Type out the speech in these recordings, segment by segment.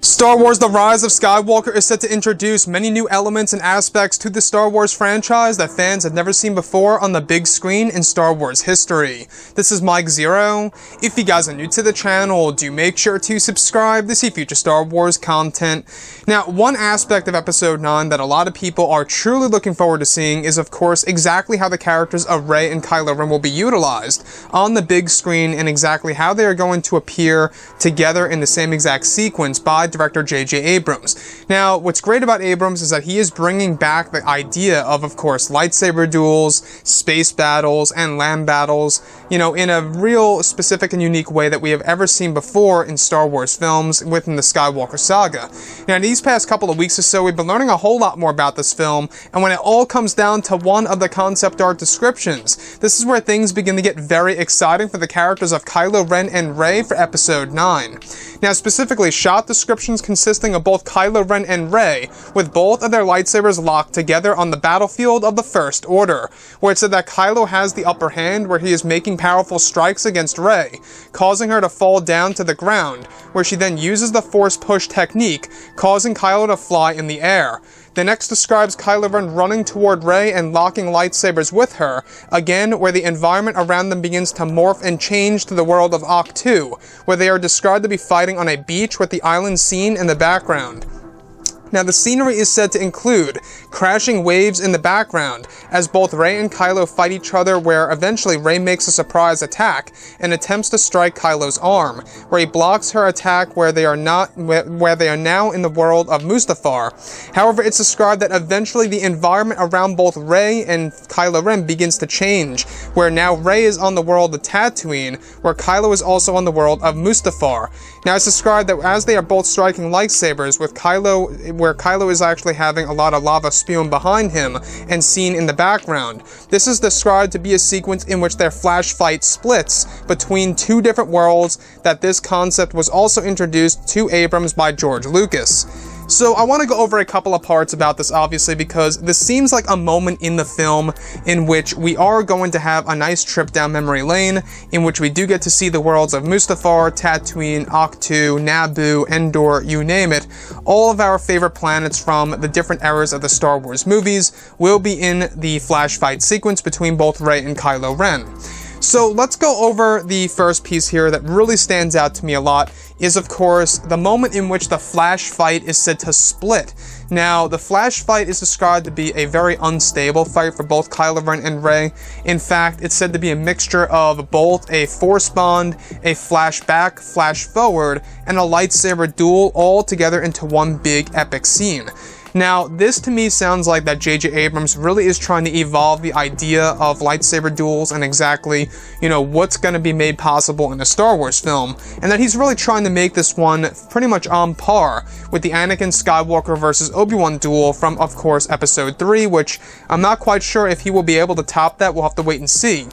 Star Wars The Rise of Skywalker is set to introduce many new elements and aspects to the Star Wars franchise that fans have never seen before on the big screen in Star Wars history. This is Mike Zero. If you guys are new to the channel, do make sure to subscribe to see future Star Wars content. Now, one aspect of Episode 9 that a lot of people are truly looking forward to seeing is, of course, exactly how the characters of Rey and Kylo Ren will be utilized on the big screen and exactly how they are going to appear together in the same exact sequence by director J.J. Abrams. Now, what's great about Abrams is that he is bringing back the idea of course, lightsaber duels, space battles, and land battles, in a real specific and unique way that we have ever seen before in Star Wars films within the Skywalker saga. Now, these past couple of weeks or so, we've been learning a whole lot more about this film, and when it all comes down to one of the concept art descriptions, this is where things begin to get very exciting for the characters of Kylo Ren and Rey for Episode 9. Now, specifically, shot descriptions consisting of both Kylo Ren and Rey, with both of their lightsabers locked together on the battlefield of the First Order, where it said that Kylo has the upper hand, where he is making powerful strikes against Rey, causing her to fall down to the ground, where she then uses the Force Push technique, causing Kylo to fly in the air. The next describes Kylo Ren running toward Rey and locking lightsabers with her, again where the environment around them begins to morph and change to the world of Ahch-To, where they are described to be fighting on a beach with the island scene in the background. Now, the scenery is said to include crashing waves in the background, as both Rey and Kylo fight each other, where eventually Rey makes a surprise attack and attempts to strike Kylo's arm, where he blocks her attack where they are now in the world of Mustafar. However, it's described that eventually the environment around both Rey and Kylo Ren begins to change, where now Rey is on the world of Tatooine, where Kylo is also on the world of Mustafar. Now, it's described that as they are both striking lightsabers, where Kylo is actually having a lot of lava spewing behind him and seen in the background. This is described to be a sequence in which their flash fight splits between two different worlds, that this concept was also introduced to Abrams by George Lucas. So I want to go over a couple of parts about this, obviously, because this seems like a moment in the film in which we are going to have a nice trip down memory lane, in which we do get to see the worlds of Mustafar, Tatooine, Ahch-To, Naboo, Endor, you name it. All of our favorite planets from the different eras of the Star Wars movies will be in the flash fight sequence between both Rey and Kylo Ren. So let's go over the first piece here that really stands out to me a lot, is of course the moment in which the flash fight is said to split. Now, the flash fight is described to be a very unstable fight for both Kylo Ren and Rey. In fact, it's said to be a mixture of both a force bond, a flashback, flash forward, and a lightsaber duel all together into one big epic scene. Now, this to me sounds like that J.J. Abrams really is trying to evolve the idea of lightsaber duels and exactly, what's going to be made possible in a Star Wars film, and that he's really trying to make this one pretty much on par with the Anakin Skywalker versus Obi-Wan duel from, of course, Episode 3, which I'm not quite sure if he will be able to top that. We'll have to wait and see.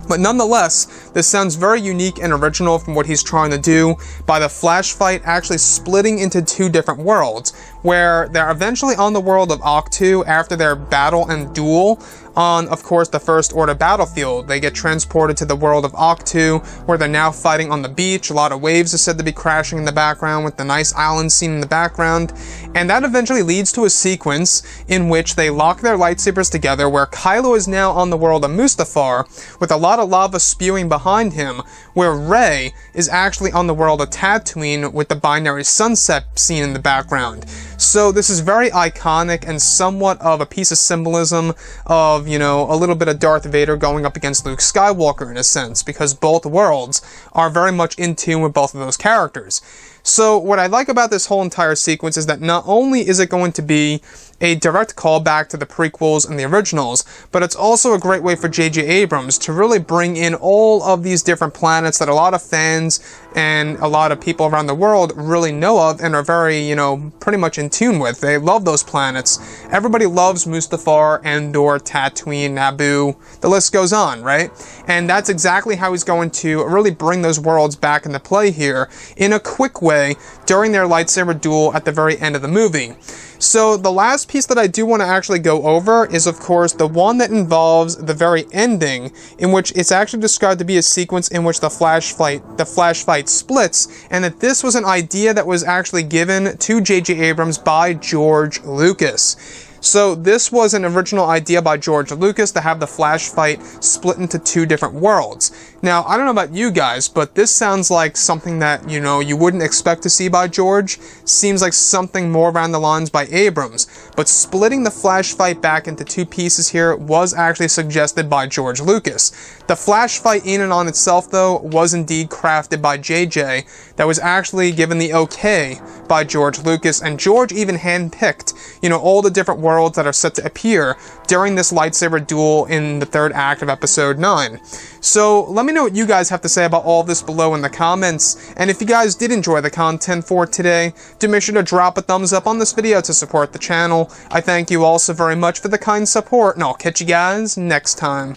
But nonetheless, this sounds very unique and original from what he's trying to do by the flash fight actually splitting into two different worlds, where they're eventually on the world of Ahch-To after their battle and duel on, of course, the First Order battlefield. They get transported to the world of Ahch-To, where they're now fighting on the beach. A lot of waves are said to be crashing in the background with the nice island scene in the background. And that eventually leads to a sequence in which they lock their lightsabers together, where Kylo is now on the world of Mustafar, with a lot of lava spewing behind him, where Rey is actually on the world of Tatooine with the binary sunset scene in the background. So this is very iconic and somewhat of a piece of symbolism of, a little bit of Darth Vader going up against Luke Skywalker in a sense, because both worlds are very much in tune with both of those characters. So what I like about this whole entire sequence is that not only is it going to be a direct callback to the prequels and the originals, but it's also a great way for J.J. Abrams to really bring in all of these different planets that a lot of fans and a lot of people around the world really know of and are very, pretty much in tune with. They love those planets. Everybody loves Mustafar, Endor, Tatooine, Naboo, the list goes on, right? And that's exactly how he's going to really bring those worlds back into play here in a quick way during their lightsaber duel at the very end of the movie. So the last piece that I do want to actually go over is, of course, the one that involves the very ending, in which it's actually described to be a sequence in which the flash fight splits, and that this was an idea that was actually given to J.J. Abrams by George Lucas. So this was an original idea by George Lucas to have the flash fight split into two different worlds. Now, I don't know about you guys, but this sounds like something that, you wouldn't expect to see by George. Seems like something more around the lines by Abrams. But splitting the flash fight back into two pieces here was actually suggested by George Lucas. The flash fight in and on itself, though, was indeed crafted by JJ. That was actually given the okay by George Lucas, and George even handpicked, all the different worlds that are set to appear during this lightsaber duel in the third act of episode 9. So let me know what you guys have to say about all this below in the comments, and if you guys did enjoy the content for today, do make sure to drop a thumbs up on this video to support the channel. I thank you all so very much for the kind support, and I'll catch you guys next time.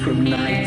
From night